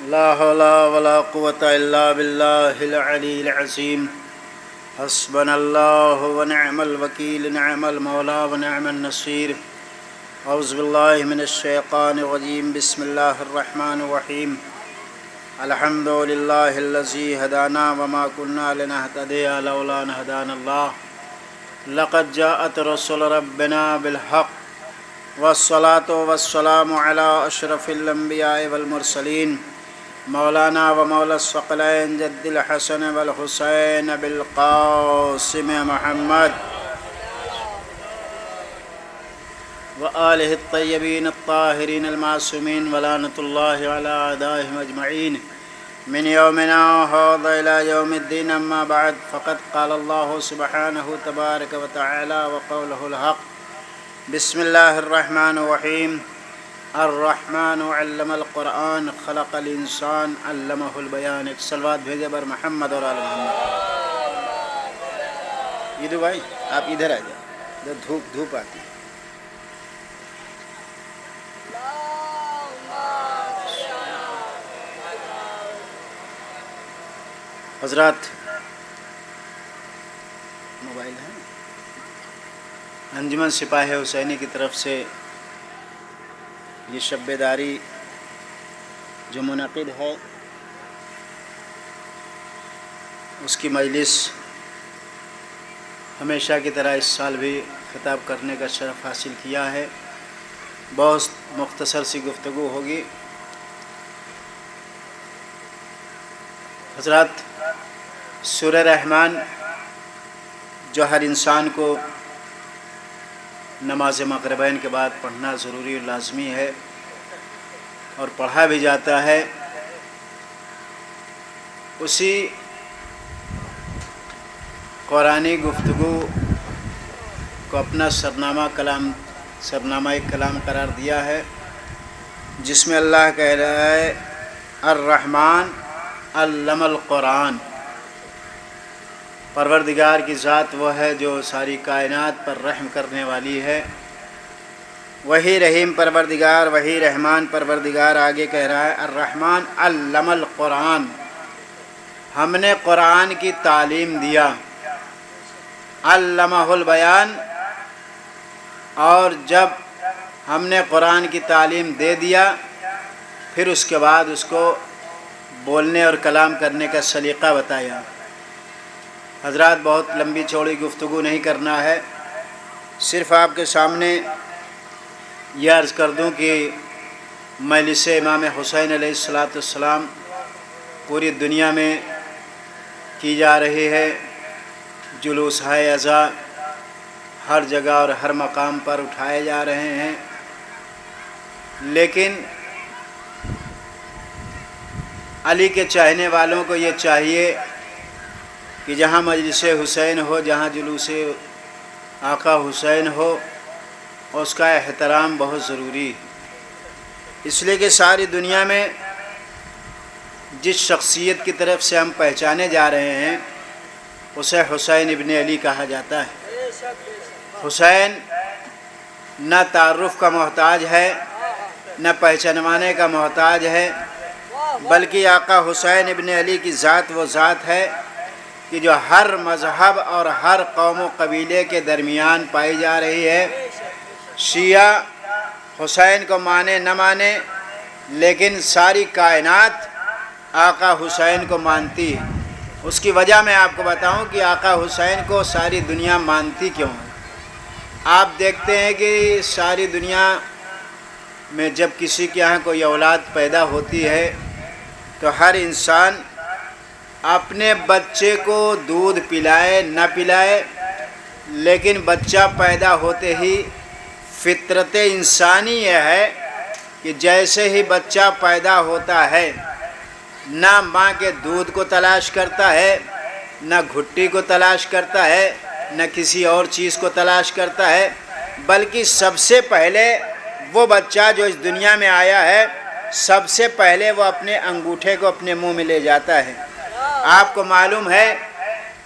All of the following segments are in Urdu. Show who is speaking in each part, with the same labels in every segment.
Speaker 1: لا حول ولا قوة إلا بالله العلي العظيم حسبنا الله ونعم الوكيل نعم المولى ونعم النصير أعوذ بالله من الشيطان الرجيم بسم الله الرحمن الرحيم الحمد لله الذي هدانا وما كنا لنهتدي لولا أن هدانا الله لقد جاءت رسل ربنا بالحق والصلاة والسلام على أشرف الأنبياء والمرسلين مولانا ومولا الثقلين جد الحسن والحسين بالقاسم محمد وآله الطيبين الطاهرين المعصومين ولعنة الله على أعدائهم أجمعين من يومنا هذا إلى يوم الدين أما بعد فقد قال الله سبحانه تبارك وتعالى وقوله الحق بسم الله الرحمن الرحيم الرحمن علم القرآن خلق الانسان علمه البیان. ایک صلوات بھیجے بر محمد اور آل محمد. عیدو بھائی آپ ادھر آ جائیں, ادھر دھوپ آتی ہے. حضرات موبائل ہے. انجمن سپاہ حسینی کی طرف سے یہ شب بیداری جو منعقد ہے اس کی مجلس ہمیشہ کی طرح اس سال بھی خطاب کرنے کا شرف حاصل کیا ہے. بہت مختصر سی گفتگو ہوگی. حضرات سورہ رحمان جو ہر انسان کو نماز مغربین کے بعد پڑھنا ضروری اور لازمی ہے اور پڑھا بھی جاتا ہے, اسی قرآنی گفتگو کو اپنا سرنامہ کلام قرار دیا ہے, جس میں اللہ کہہ رہا ہے الرحمن علم القرآن. پروردگار کی ذات وہ ہے جو ساری کائنات پر رحم کرنے والی ہے. وہی رحیم پروردگار, وہی رحمان پروردگار آگے کہہ رہا ہے الرحمن علم القرآن, ہم نے قرآن کی تعلیم دیا. علمہ البیان, اور جب ہم نے قرآن کی تعلیم دے دیا پھر اس کے بعد اس کو بولنے اور کلام کرنے کا سلیقہ بتایا. حضرات بہت لمبی چوڑی گفتگو نہیں کرنا ہے, صرف آپ کے سامنے یہ عرض کر دوں کہ مجلس امام حسین علیہ السلام پوری دنیا میں کی جا رہی ہے. جلوس ہے عزا ہر جگہ اور ہر مقام پر اٹھائے جا رہے ہیں, لیکن علی کے چاہنے والوں کو یہ چاہیے کہ جہاں مجلس حسین ہو, جہاں جلوس آقا حسین ہو, اس کا احترام بہت ضروری ہے. اس لیے کہ ساری دنیا میں جس شخصیت کی طرف سے ہم پہچانے جا رہے ہیں اسے حسین ابن علی کہا جاتا ہے. حسین نہ تعارف کا محتاج ہے, نہ پہچانوانے کا محتاج ہے, بلکہ آقا حسین ابن علی کی ذات وہ ذات ہے کہ جو ہر مذہب اور ہر قوم و قبیلے کے درمیان پائی جا رہی ہے. شیعہ حسین کو مانے نہ مانے, لیکن ساری کائنات آقا حسین کو مانتی ہے. اس کی وجہ میں آپ کو بتاؤں کہ آقا حسین کو ساری دنیا مانتی کیوں ہے. آپ دیکھتے ہیں کہ ساری دنیا میں جب کسی کے یہاں کوئی اولاد پیدا ہوتی ہے تو ہر انسان اپنے بچے کو دودھ پلائے نہ پلائے, لیکن بچہ پیدا ہوتے ہی فطرت انسانی یہ ہے کہ جیسے ہی بچہ پیدا ہوتا ہے نہ ماں کے دودھ کو تلاش کرتا ہے, نہ گھٹی کو تلاش کرتا ہے, نہ کسی اور چیز کو تلاش کرتا ہے, بلکہ سب سے پہلے وہ بچہ جو اس دنیا میں آیا ہے سب سے پہلے وہ اپنے انگوٹھے کو اپنے منہ میں لے جاتا ہے. آپ کو معلوم ہے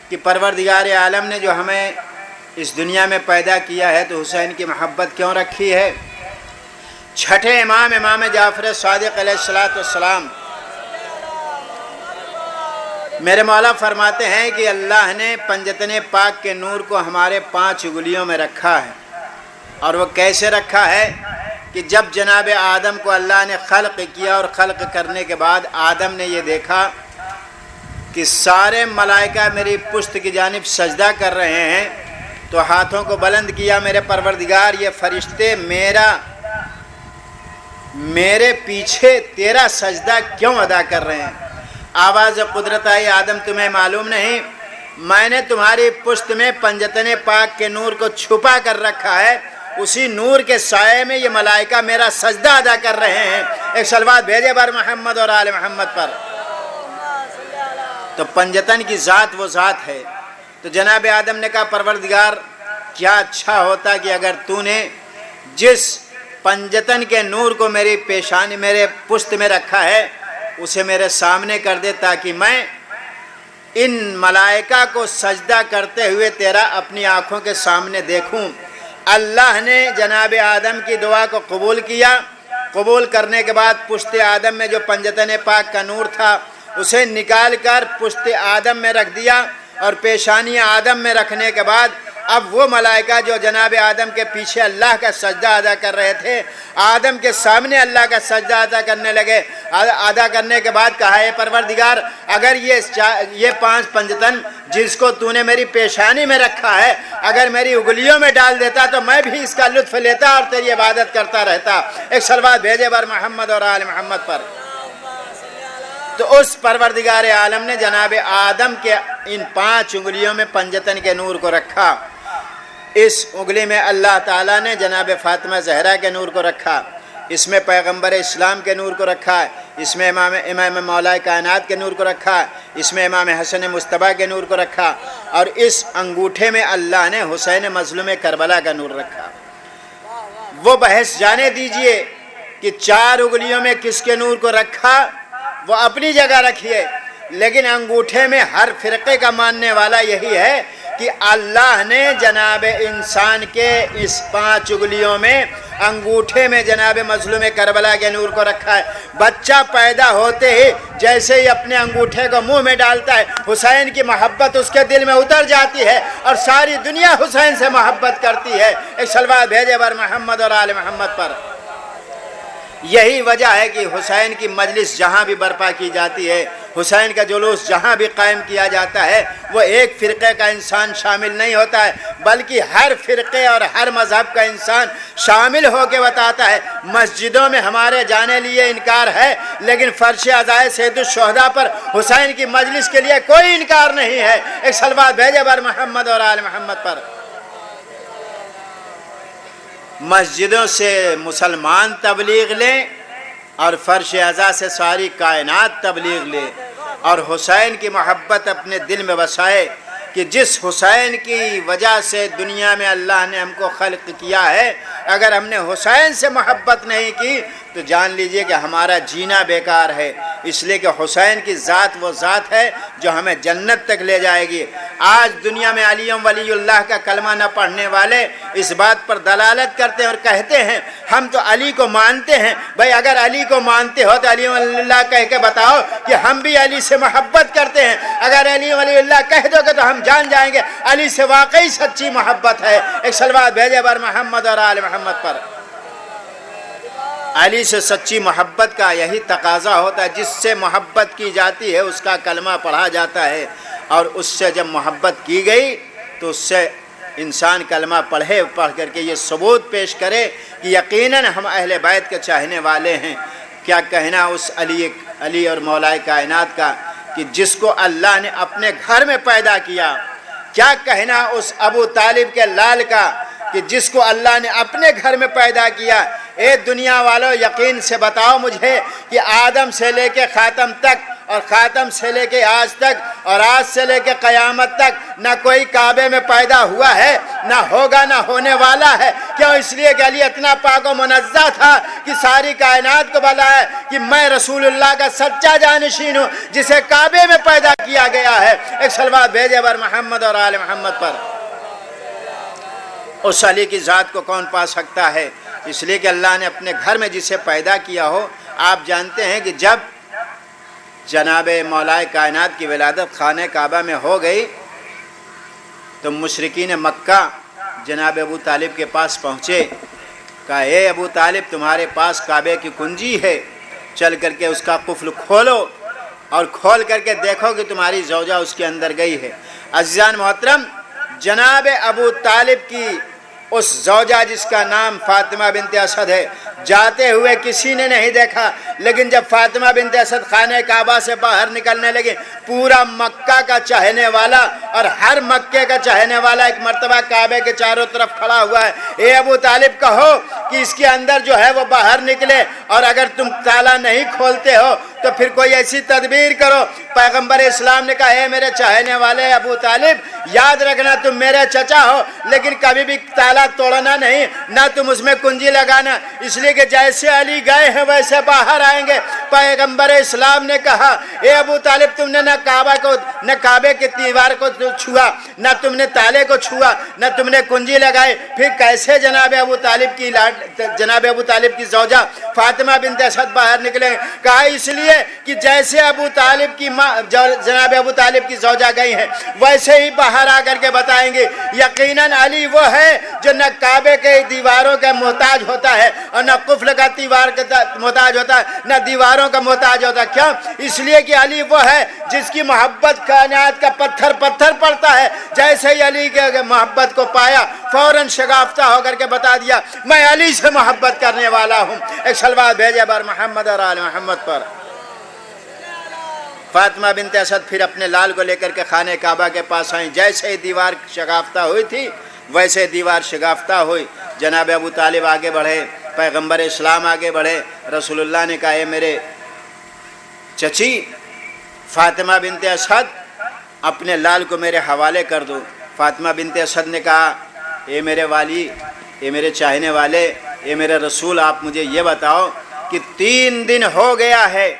Speaker 1: کہ پروردگار عالم نے جو ہمیں اس دنیا میں پیدا کیا ہے تو حسین کی محبت کیوں رکھی ہے. چھٹے امام جعفر صادق علیہ السلام میرے مولا فرماتے ہیں کہ اللہ نے پنجتن پاک کے نور کو ہمارے 5 انگلیوں میں رکھا ہے، اور وہ کیسے رکھا ہے کہ جب جناب آدم کو اللہ نے خلق کیا اور خلق کرنے کے بعد آدم نے یہ دیکھا کہ سارے ملائکہ میری پشت کی جانب سجدہ کر رہے ہیں، تو ہاتھوں کو بلند کیا، میرے پروردگار یہ فرشتے میرے پیچھے تیرا سجدہ کیوں ادا کر رہے ہیں؟ آواز قدرت آئی، آدم تمہیں معلوم نہیں میں نے تمہاری پشت میں پنجتن پاک کے نور کو چھپا کر رکھا ہے، اسی نور کے سائے میں یہ ملائکہ میرا سجدہ ادا کر رہے ہیں۔ ایک صلوات بھیجے بر محمد اور آل محمد پر۔ تو پنجتن کی ذات وہ ذات ہے۔ تو جناب آدم نے کہا پروردگار کیا اچھا ہوتا کہ اگر تو نے جس پنجتن کے نور کو میری پیشانی میرے پشت میں رکھا ہے اسے میرے سامنے کر دے، تاکہ میں ان ملائکہ کو سجدہ کرتے ہوئے تیرا اپنی آنکھوں کے سامنے دیکھوں۔ اللہ نے جناب آدم کی دعا کو قبول کیا۔ قبول کرنے کے بعد پشت آدم میں جو پنجتن پاک کا نور تھا اسے نکال کر پشت آدم میں رکھ دیا، اور پیشانی آدم میں رکھنے کے بعد اب وہ ملائکہ جو جناب آدم کے پیچھے اللہ کا سجدہ ادا کر رہے تھے آدم کے سامنے اللہ کا سجدہ ادا کرنے لگے۔ ادا کرنے کے بعد کہا اے پروردگار اگر یہ 5 پنجتن جس کو تو نے میری پیشانی میں رکھا ہے اگر میری انگلیوں میں ڈال دیتا تو میں بھی اس کا لطف لیتا اور تیری عبادت کرتا رہتا۔ ایک صلوات بھیجے بر محمد اور آل محمد پر۔ تو اس پروردگار عالم نے جناب آدم کے ان 5 انگلیوں میں پنجتن کے نور کو رکھا۔ اس انگلی میں اللہ تعالیٰ نے جناب فاطمہ زہرا کے نور کو رکھا، اس میں پیغمبر اسلام کے نور کو رکھا ہے، اس میں امام مولا کائنات کے نور کو رکھا ہے، اس میں امام حسن مصطفیٰ کے نور کو رکھا، اور اس انگوٹھے میں اللہ نے حسین مظلوم کربلا کا نور رکھا۔ وہ بحث جانے دیجئے کہ 4 انگلیوں میں کس کے نور کو رکھا وہ اپنی جگہ رکھیے، لیکن انگوٹھے میں ہر فرقے کا ماننے والا یہی ہے کہ اللہ نے جناب انسان کے اس 5 انگلیوں میں انگوٹھے میں جناب مظلوم کربلا کے نور کو رکھا ہے۔ بچہ پیدا ہوتے ہی جیسے ہی اپنے انگوٹھے کو منہ میں ڈالتا ہے حسین کی محبت اس کے دل میں اتر جاتی ہے اور ساری دنیا حسین سے محبت کرتی ہے۔ ایک صلوات بھیجے بر محمد اور آل محمد پر۔ یہی وجہ ہے کہ حسین کی مجلس جہاں بھی برپا کی جاتی ہے، حسین کا جلوس جہاں بھی قائم کیا جاتا ہے، وہ ایک فرقے کا انسان شامل نہیں ہوتا ہے بلکہ ہر فرقے اور ہر مذہب کا انسان شامل ہو کے بتاتا ہے۔ مسجدوں میں ہمارے جانے لیے انکار ہے، لیکن فرش عزائے سید الشہداء پر حسین کی مجلس کے لیے کوئی انکار نہیں ہے۔ ایک صلوات بھیجے بر محمد اور آل محمد پر۔ مسجدوں سے مسلمان تبلیغ لیں اور فرش عزا سے ساری کائنات تبلیغ لے، اور حسین کی محبت اپنے دل میں بسائے کہ جس حسین کی وجہ سے دنیا میں اللہ نے ہم کو خلق کیا ہے، اگر ہم نے حسین سے محبت نہیں کی تو جان لیجئے کہ ہمارا جینا بیکار ہے، اس لیے کہ حسین کی ذات وہ ذات ہے جو ہمیں جنت تک لے جائے گی۔ آج دنیا میں علی ولی اللہ کا کلمہ نہ پڑھنے والے اس بات پر دلالت کرتے ہیں اور کہتے ہیں ہم تو علی کو مانتے ہیں۔ بھائی اگر علی کو مانتے ہو تو علی ولی اللہ کہہ کے بتاؤ کہ ہم بھی علی سے محبت کرتے ہیں۔ اگر علی ولی اللہ کہہ دو گے تو ہم جان جائیں گے علی سے واقعی سچی محبت ہے۔ ایک صلوات بھیجے بر محمد اور آل محمد پر۔ علی سے سچی محبت کا یہی تقاضا ہوتا ہے، جس سے محبت کی جاتی ہے اس کا کلمہ پڑھا جاتا ہے، اور اس سے جب محبت کی گئی تو اس سے انسان کلمہ پڑھ کر کے یہ ثبوت پیش کرے کہ یقیناً ہم اہل بیت کے چاہنے والے ہیں۔ کیا کہنا اس علی اور مولا کائنات کا کہ جس کو اللہ نے اپنے گھر میں پیدا کیا، کیا کہنا اس ابو طالب کے لال کا کہ جس کو اللہ نے اپنے گھر میں پیدا کیا۔ اے دنیا والوں یقین سے بتاؤ مجھے کہ آدم سے لے کے خاتم تک اور خاتم سے لے کے آج تک اور آج سے لے کے قیامت تک نہ کوئی کعبے میں پیدا ہوا ہے نہ ہوگا نہ ہونے والا ہے۔ کیوں؟ اس لیے کہ علی اتنا پاک و منزہ تھا کہ ساری کائنات کو بتایا کہ میں رسول اللہ کا سچا جانشین ہوں جسے کعبے میں پیدا کیا گیا ہے۔ ایک صلوات بھیجے بر محمد اور آل محمد پر۔ اس علی کی ذات کو کون پا سکتا ہے؟ اس لیے کہ اللہ نے اپنے گھر میں جسے پیدا کیا ہو۔ آپ جانتے ہیں کہ جب جناب مولائے کائنات کی ولادت خانہ کعبہ میں ہو گئی تو مشرکین مکہ جناب ابو طالب کے پاس پہنچے، کہا اے ابو طالب تمہارے پاس کعبے کی کنجی ہے، چل کر کے اس کا قفل کھولو اور کھول کر کے دیکھو کہ تمہاری زوجہ اس کے اندر گئی ہے۔ عزیزان محترم، جناب ابو طالب کی اس زوجہ جس کا نام فاطمہ بنت اسد ہے، جاتے ہوئے کسی نے نہیں دیکھا، لیکن جب فاطمہ بنت اسد خانہ کعبہ سے باہر نکلنے لگے، پورا مکہ کا چاہنے والا اور ہر مکے کا چاہنے والا ایک مرتبہ کعبے کے چاروں طرف کھڑا ہوا ہے۔ اے ابو طالب کہو کہ اس کے اندر جو ہے وہ باہر نکلے، اور اگر تم تالا نہیں کھولتے ہو تو پھر کوئی ایسی تدبیر کرو۔ پیغمبر اسلام نے کہا اے میرے چاہنے والے ابو طالب، یاد رکھنا تم میرے چچا ہو، لیکن کبھی بھی تالا توڑنا نہیں، نہ تم اس میں کنجی لگانا، اس لیے کہ جیسے علی گئے ہیں ویسے باہر آئیں گے۔ پیغمبر اسلام نے کہا اے ابو طالب تم نے نہ کعبے کی دیوار کو چھوا، نہ تم نے تالے کو چھوا، نہ تم نے کنجی لگائی، پھر کیسے جناب ابو طالب کی زوجہ فاطمہ بنت اسد باہر نکلے؟ کہا اس لیے کہ جیسے ابو طالب کی ماں جناب ابو طالب کی زوجہ گئی ہیں ویسے ہی باہر آ کر کے بتائیں گے۔ یقیناً علی وہ ہے جو نہ کعبے کے دیواروں کا محتاج ہوتا ہے اور نہ قفل کا دیوار کا محتاج ہوتا ہے، نہ دیواروں کا محتاج ہوتا ہے۔ کیوں؟ اس لیے کہ علی وہ ہے جس کی محبت کائنات کا پتھر پڑتا ہے، جیسے ہی علی کے محبت کو پایا فوراً شگافتہ ہو کر کے بتا دیا میں علی سے محبت کرنے والا ہوں۔ ایک صلوات بھیجے بر محمد اور آل محمد پر۔ فاطمہ بنت اسد پھر اپنے لال کو لے کر کے خانہ کعبہ کے پاس آئیں، جیسے ہی دیوار شگافتہ ہوئی تھی ویسے دیوار شگافتہ ہوئی۔ جناب ابو طالب آگے بڑھے، پیغمبر اسلام آگے بڑھے، رسول اللہ نے کہا اے میرے چچی فاطمہ بنت اسد اپنے لال کو میرے حوالے کر دو۔ فاطمہ بنت اسد نے کہا اے میرے والی، اے میرے چاہنے والے، اے میرے رسول، آپ مجھے یہ بتاؤ کہ 3 دن ہو گیا ہے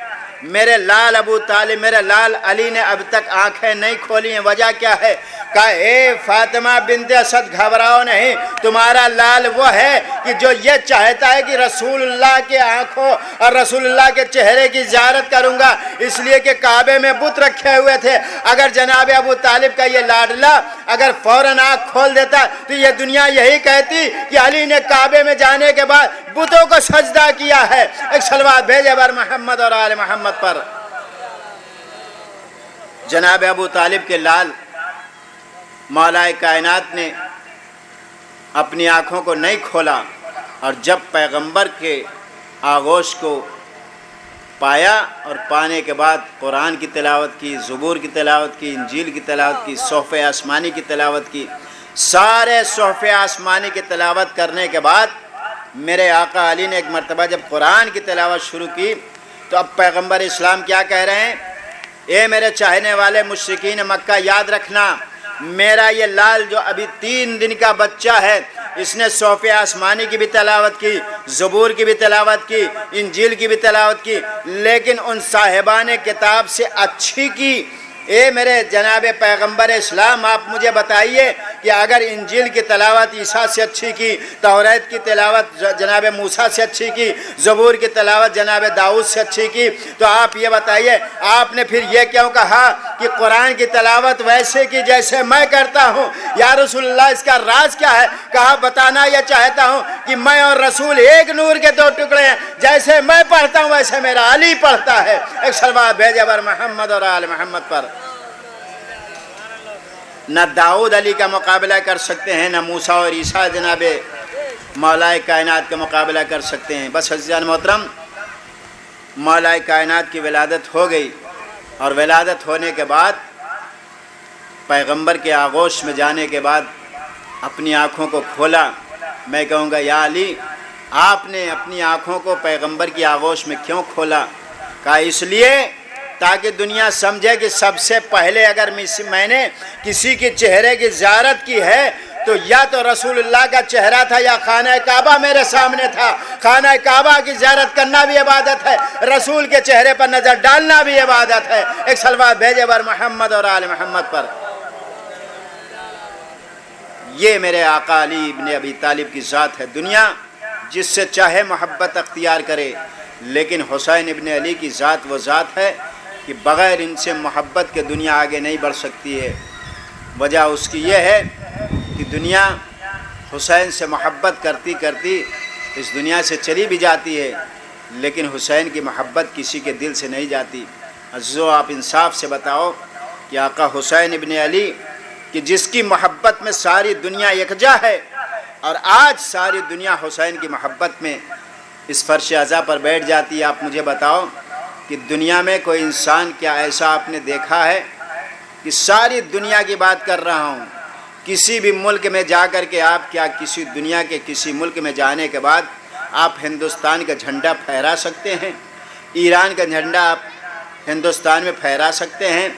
Speaker 1: میرے لال ابو طالب، میرے لال علی نے اب تک آنکھیں نہیں کھولی ہیں، وجہ کیا ہے؟ کہا اے فاطمہ بنت اسد گھبراؤ نہیں، تمہارا لال وہ ہے کہ جو یہ چاہتا ہے کہ رسول اللہ کے آنکھوں اور رسول اللہ کے چہرے کی زیارت کروں گا، اس لیے کہ کعبے میں بت رکھے ہوئے تھے۔ اگر جناب ابو طالب کا یہ لاڈلا اگر فوراً آنکھ کھول دیتا تو یہ دنیا یہی کہتی کہ علی نے کعبے میں جانے کے بعد بتوں کو سجدہ کیا ہے۔ ایک صلوات بھیجے بر محمد اور آل محمد پر۔ جناب ابو طالب کے لال مولائے کائنات نے اپنی آنکھوں کو نہیں کھولا، اور جب پیغمبر کے آغوش کو پایا اور پانے کے بعد قرآن کی تلاوت کی، زبور کی تلاوت کی، انجیل کی تلاوت کی، صحف آسمانی کی تلاوت کی، سارے صحف آسمانی کی تلاوت کرنے کے بعد میرے آقا علی نے ایک مرتبہ جب قرآن کی تلاوت شروع کی تو اب پیغمبر اسلام کیا کہہ رہے ہیں؟ اے میرے چاہنے والے مشرکین مکہ، یاد رکھنا میرا یہ لال جو ابھی 3 دن کا بچہ ہے، اس نے صحف آسمانی کی بھی تلاوت کی، زبور کی بھی تلاوت کی، انجیل کی بھی تلاوت کی، لیکن ان صاحبان کتاب سے اچھی کی۔ اے میرے جناب پیغمبر اسلام، آپ مجھے بتائیے کہ اگر انجیل کی تلاوت عیسیٰ سے اچھی کی، توریت کی تلاوت جناب موسیٰ سے اچھی کی، زبور کی تلاوت جناب داؤد سے اچھی کی، تو آپ یہ بتائیے آپ نے پھر یہ کیوں کہا کہ قرآن کی تلاوت ویسے کی جیسے میں کرتا ہوں؟ یا رسول اللہ اس کا راز کیا ہے؟ کہا بتانا یہ چاہتا ہوں کہ میں اور رسول ایک نور کے 2 ٹکڑے ہیں، جیسے میں پڑھتا ہوں ویسے میرا علی پڑھتا ہے۔ ایک صلوات بھیجے بر محمد اور آل محمد پر۔ نہ داؤد علی کا مقابلہ کر سکتے ہیں، نہ موسیٰ اور عیسیٰ جناب مولائے کائنات کا مقابلہ کر سکتے ہیں۔ بس عزیزان محترم، مولائے کائنات کی ولادت ہو گئی، اور ولادت ہونے کے بعد پیغمبر کے آغوش میں جانے کے بعد اپنی آنکھوں کو کھولا۔ میں کہوں گا یا علی، آپ نے اپنی آنکھوں کو پیغمبر کی آغوش میں کیوں کھولا؟ کہا اس لیے تاکہ دنیا سمجھے کہ سب سے پہلے اگر میں نے کسی کے چہرے کی زیارت کی ہے تو یا تو رسول اللہ کا چہرہ تھا یا خانہ کعبہ میرے سامنے تھا۔ خانہ کعبہ کی زیارت کرنا بھی عبادت ہے، رسول کے چہرے پر نظر ڈالنا بھی عبادت ہے۔ ایک صلوات بھیجے بر محمد اور آل محمد پر۔ یہ میرے آقا علی ابن ابی طالب کی ذات ہے۔ دنیا جس سے چاہے محبت اختیار کرے، لیکن حسین ابن علی کی ذات وہ ذات ہے کہ بغیر ان سے محبت کے دنیا آگے نہیں بڑھ سکتی ہے۔ وجہ اس کی یہ ہے کہ دنیا حسین سے محبت کرتی کرتی اس دنیا سے چلی بھی جاتی ہے، لیکن حسین کی محبت کسی کے دل سے نہیں جاتی۔ عزیزو، آپ انصاف سے بتاؤ کہ آقا حسین ابن علی کہ جس کی محبت میں ساری دنیا یکجا ہے، اور آج ساری دنیا حسین کی محبت میں اس فرش عزا پر بیٹھ جاتی ہے، آپ مجھے بتاؤ کہ دنیا میں کوئی انسان کیا ایسا آپ نے دیکھا ہے کہ ساری دنیا کی بات کر رہا ہوں، کسی بھی ملک میں جا کر کے آپ کیا کسی دنیا کے کسی ملک میں جانے کے بعد آپ ہندوستان کا جھنڈا پھہرا سکتے ہیں؟ ایران کا جھنڈا آپ ہندوستان میں پھہرا سکتے ہیں؟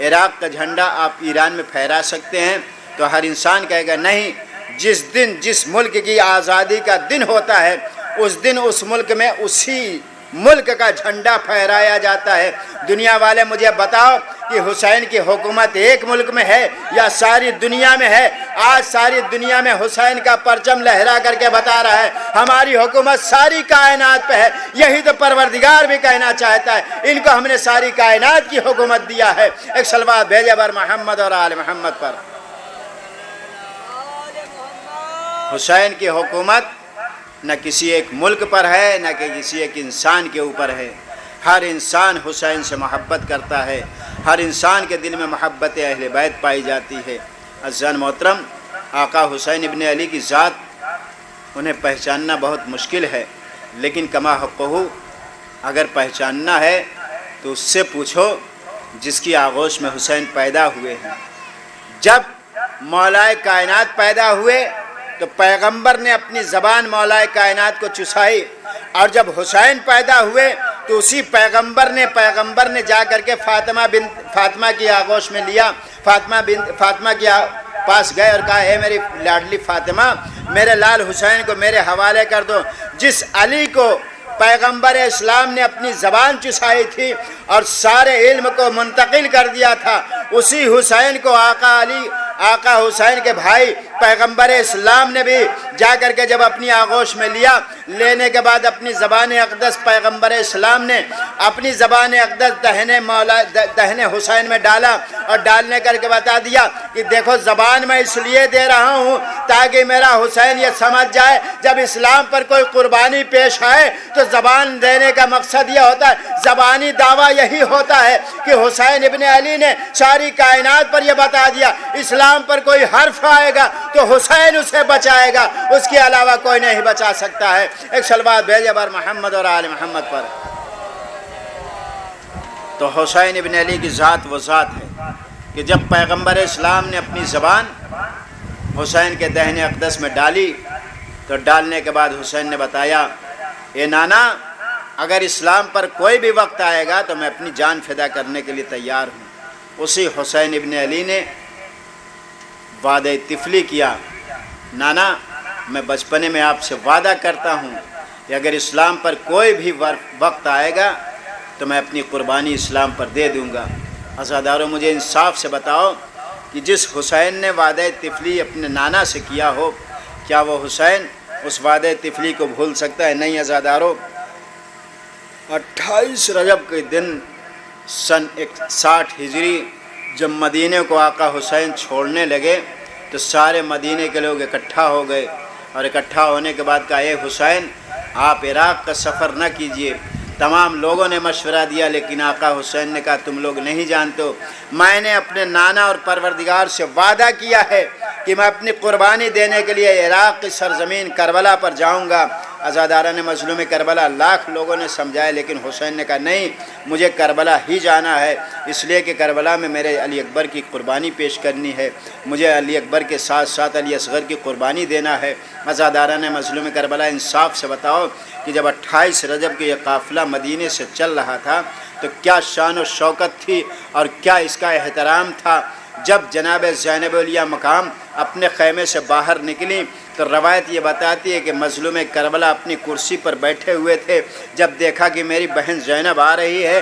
Speaker 1: عراق کا جھنڈا آپ ایران میں پھہرا سکتے ہیں؟ تو ہر انسان کہے گا نہیں۔ جس دن جس ملک کی آزادی کا دن ہوتا ہے اس دن اس ملک میں اسی ملک کا جھنڈا پھہرایا جاتا ہے۔ دنیا والے مجھے بتاؤ کہ حسین کی حکومت ایک ملک میں ہے یا ساری دنیا میں ہے؟ آج ساری دنیا میں حسین کا پرچم لہرا کر کے بتا رہا ہے ہماری حکومت ساری کائنات پہ ہے۔ یہی تو پروردگار بھی کہنا چاہتا ہے، ان کو ہم نے ساری کائنات کی حکومت دیا ہے۔ ایک صلوات بھیجے بر محمد اور آل محمد پر۔ حسین کی حکومت نہ کسی ایک ملک پر ہے، نہ کہ کسی ایک انسان کے اوپر ہے۔ ہر انسان حسین سے محبت کرتا ہے، ہر انسان کے دل میں محبت اہل بیت پائی جاتی ہے۔ عزیزان محترم، آقا حسین ابن علی کی ذات انہیں پہچاننا بہت مشکل ہے، لیکن کما حقہ اگر پہچاننا ہے تو اس سے پوچھو جس کی آغوش میں حسین پیدا ہوئے ہیں۔ جب مولائے کائنات پیدا ہوئے تو پیغمبر نے اپنی زبان مولائے کائنات کو چسائی، اور جب حسین پیدا ہوئے تو اسی پیغمبر نے جا کر کے فاطمہ کی آغوش میں لیا، فاطمہ کی پاس گئے اور کہا اے میری لاڈلی فاطمہ، میرے لال حسین کو میرے حوالے کر دو۔ جس علی کو پیغمبر اسلام نے اپنی زبان چسائی تھی اور سارے علم کو منتقل کر دیا تھا، اسی حسین کو آقا حسین کے بھائی پیغمبر اسلام نے بھی جا کر کے جب اپنی آغوش میں لیا، لینے کے بعد اپنی زبان اقدس پیغمبر اسلام نے اپنی زبان اقدس دہنے حسین میں ڈالا، اور ڈالنے کر کے بتا دیا کہ دیکھو زبان میں اس لیے دے رہا ہوں تاکہ میرا حسین یہ سمجھ جائے جب اسلام پر کوئی قربانی پیش آئے تو زبان دینے کا مقصد یہ ہوتا ہے، زبانی دعویٰ یہی ہوتا ہے کہ حسین ابن علی نے ساری کائنات پر یہ بتا دیا اسلام پر کوئی حرف آئے گا تو حسین اسے بچائے گا، اس کے علاوہ کوئی نہیں بچا سکتا ہے۔ ایک صلوات بھیجے بر محمد اور آل محمد پر۔ تو حسین ابن علی کی ذات وہ ذات ہے کہ جب پیغمبر اسلام نے اپنی زبان حسین کے دہنے اقدس میں ڈالی تو ڈالنے کے بعد حسین نے بتایا اے نانا، اگر اسلام پر کوئی بھی وقت آئے گا تو میں اپنی جان فدا کرنے کے لیے تیار ہوں۔ اسی حسین ابن علی نے وعدہ طفلی کیا، نانا میں بچپنے میں آپ سے وعدہ کرتا ہوں کہ اگر اسلام پر کوئی بھی وقت آئے گا تو میں اپنی قربانی اسلام پر دے دوں گا۔ عزادارو، مجھے انصاف سے بتاؤ کہ جس حسین نے وعدہ طفلی اپنے نانا سے کیا ہو، کیا وہ حسین اس وعدہ طفلی کو بھول سکتا ہے؟ نہیں عزادارو، 28 رجب کے دن سن 61 ہجری جب مدینے کو آقا حسین چھوڑنے لگے تو سارے مدینے کے لوگ اکٹھا ہو گئے، اور اکٹھا ہونے کے بعد کہا اے حسین آپ عراق کا سفر نہ کیجئے۔ تمام لوگوں نے مشورہ دیا، لیکن آقا حسین نے کہا تم لوگ نہیں جانتے ہو، میں نے اپنے نانا اور پروردگار سے وعدہ کیا ہے کہ میں اپنی قربانی دینے کے لیے عراق کی سرزمین کربلا پر جاؤں گا۔ عزاداران مظلوم کربلا لاکھ لوگوں نے سمجھایا، لیکن حسین نے کہا نہیں، مجھے کربلا ہی جانا ہے، اس لیے کہ کربلا میں میرے علی اکبر کی قربانی پیش کرنی ہے، مجھے علی اکبر کے ساتھ ساتھ علی اصغر کی قربانی دینا ہے۔ عزاداران مظلوم کربلا، انصاف سے بتاؤ کہ جب 28 رجب کے یہ قافلہ مدینے سے چل رہا تھا تو کیا شان و شوکت تھی اور کیا اس کا احترام تھا۔ جب جناب زینب الاولیاء مقام اپنے خیمے سے باہر نکلی تو روایت یہ بتاتی ہے کہ مظلوم کربلا اپنی کرسی پر بیٹھے ہوئے تھے، جب دیکھا کہ میری بہن زینب آ رہی ہے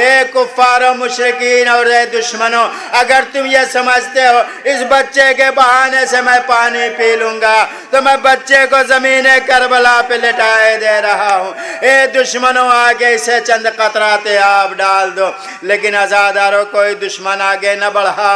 Speaker 1: اے کفار و مشرکین اور اے دشمنوں، اگر تم یہ سمجھتے ہو اس بچے کے بہانے سے میں پانی پی لوں گا تو میں بچے کو زمین کربلا پہ لٹائے دے رہا ہوں۔ اے دشمنوں، آگے اسے چند قطرات آب ڈال دو۔ لیکن عزاداروں، کوئی دشمن آگے نہ بڑھا۔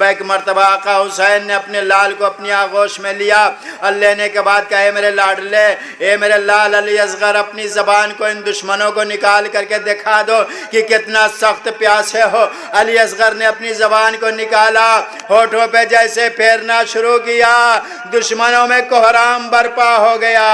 Speaker 1: ایک مرتبہ آقا حسین نے اپنے لال کو اپنی آغوش میں لیا اور لینے کے بعد کہا، اے میرے لاڈلے، اے میرے لال علی اصغر، اپنی زبان کو ان دشمنوں کو نکال کر کے دکھا دو کہ کتنا سخت پیاسے ہو۔ علی اصغر نے اپنی زبان کو نکالا، ہونٹوں پہ جیسے پھیرنا شروع کیا، دشمنوں میں کوہرام برپا ہو گیا۔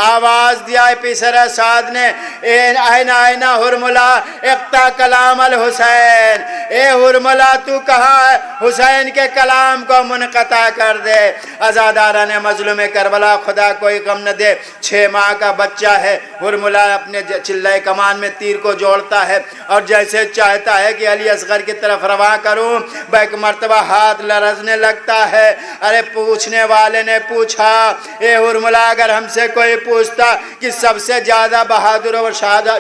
Speaker 1: آواز دیا پیسر سعد نے، اینا اینا ہرملا اقتا کلام الحسین، اے ہرملا تو کہاں ہے؟ حسین کے کلام کو منقطع کر دے۔ عزاداران مظلوم کربلا، خدا کوئی غم نہ دے، 6 ماہ کا بچہ ہے۔ ہرملا اپنے چلہ کمان میں تیر کو جوڑتا ہے اور جیسے چاہتا ہے کہ علی اصغر کی طرف رواں کروں، ایک مرتبہ ہاتھ لرزنے لگتا ہے۔ ارے پوچھنے والے نے پوچھا، اے ہرملا، اگر ہم سے کوئی پوچھتا کہ سب سے زیادہ بہادر و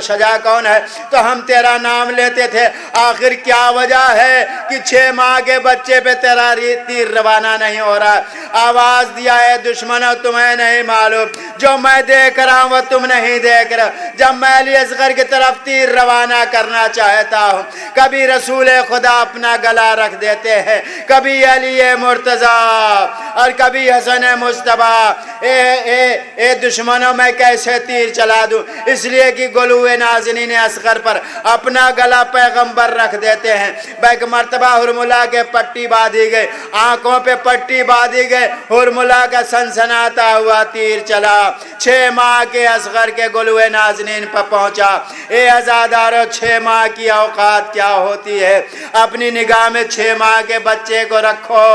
Speaker 1: شجاع کون ہے تو ہم تیرا نام لیتے تھے، آخر کیا وجہ ہے کہ 6 ماہ کے بچے پہ تیرا تیر روانہ نہیں ہو رہا؟ آواز دیا، ہے دشمنوں، تمہیں نہیں معلوم، جو میں دیکھ رہا ہوں وہ تم نہیں دیکھ رہا۔ جب میں علی اصغر کی طرف تیر روانہ کرنا چاہتا ہوں، کبھی رسول خدا اپنا گلا رکھ دیتے ہیں، کبھی علی مرتضیٰ اور کبھی حسن مصطفیٰ۔ اے دشمنوں، میں کیسے تیر چلا دوں؟ اس لیے کہ گلوے نازنین اصغر پر اپنا گلا پیغمبر رکھ دیتے ہیں۔ ایک مرتبہ ہرملا کے پٹی باندھی گئی، آنکھوں پہ پٹی باندھی گئی، ہرملا کا سنسناتا ہوا تیر چلا، 6 ماہ کے اصغر کے گلوے نازنین پر پہنچا۔ اے عزادارو، 6 ماہ کی اوقات کیا ہوتی ہے؟ اپنی نگاہ میں 6 ماہ کے بچے کو رکھو،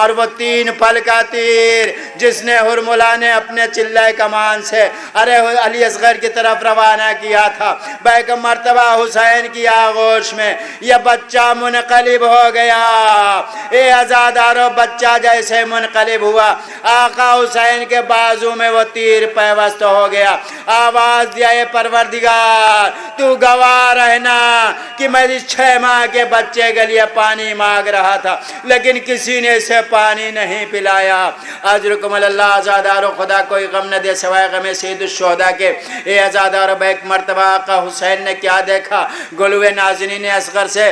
Speaker 1: اور وہ 3 پھل کا تیر جس نے ہرملا نے اپنے چلہ کمان سے علی اصغر کی طرف روانہ کیا تھا، ایک مرتبہ حسین کی آغوش میں یہ بچہ منقلب ہو گیا۔ اے عزادارو، بچہ جیسے منقلب ہوا، آقا حسین کے بازو میں وہ تیر پیوست ہو گیا۔ آواز دیا، اے پروردگار، تو گواہ رہنا کہ میں اس 6 ماہ کے بچے کے لیے پانی مانگ رہا تھا لیکن کسی نے اسے پانی نہیں پلایا۔ اجرکم اللہ۔ عزادارو، خدا کوئی غم نہ دے سوائے غم سید الشہداء کے۔ اے عزادارو، ایک مرتبہ آقا حسین نے کیا دیکھا؟ گلوے نازنین اصغر سے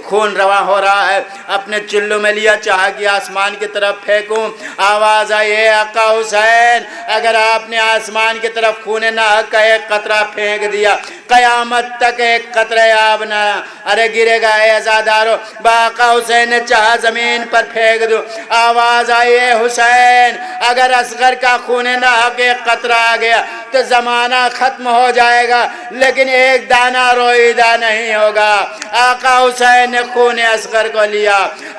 Speaker 1: خون رواں ہو رہا ہے، اپنے چلو میں لیا، چاہا کہ آسمان کی طرف پھینکوں۔ آواز آئی، اے آقا حسین، اگر آپ نے آسمان کی طرف خون ناحق کا ایک قطرہ پھینک دیا، قیامت تک ایک قطرہ آب نہ گرے گا۔ اے عزادارو، آقا حسین نے چاہا زمین پر پھینک دو۔ آواز آئی، اے حسین، اگر اصغر کا خون ناحق ایک قطرہ آ گیا تو زمانہ ختم ہو جائے گا لیکن ایک دانہ روئیدہ نہیں ہوگا۔ آقا حسین نے خون اصغر کو لیا،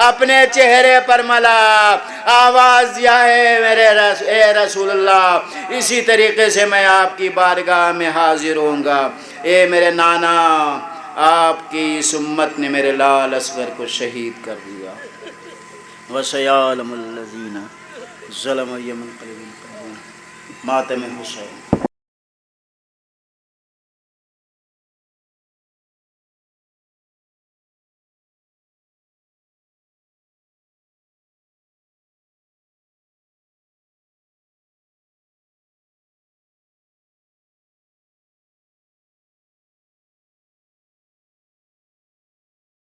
Speaker 1: اپنے چہرے پر ملا، آواز دیا، اے رسول اللہ، اسی طریقے سے میں آپ کی بارگاہ میں حاضر ہوں گا۔ اے میرے نانا، آپ کی اس امت نے میرے لال اصغر کو شہید کر دیا۔ وَسَيَعْلَمُ الَّذِينَ ظَلَمُوا أَيَّ مُنقَلِبٍ يَنقَلِبُونَ۔ ماتم حسین۔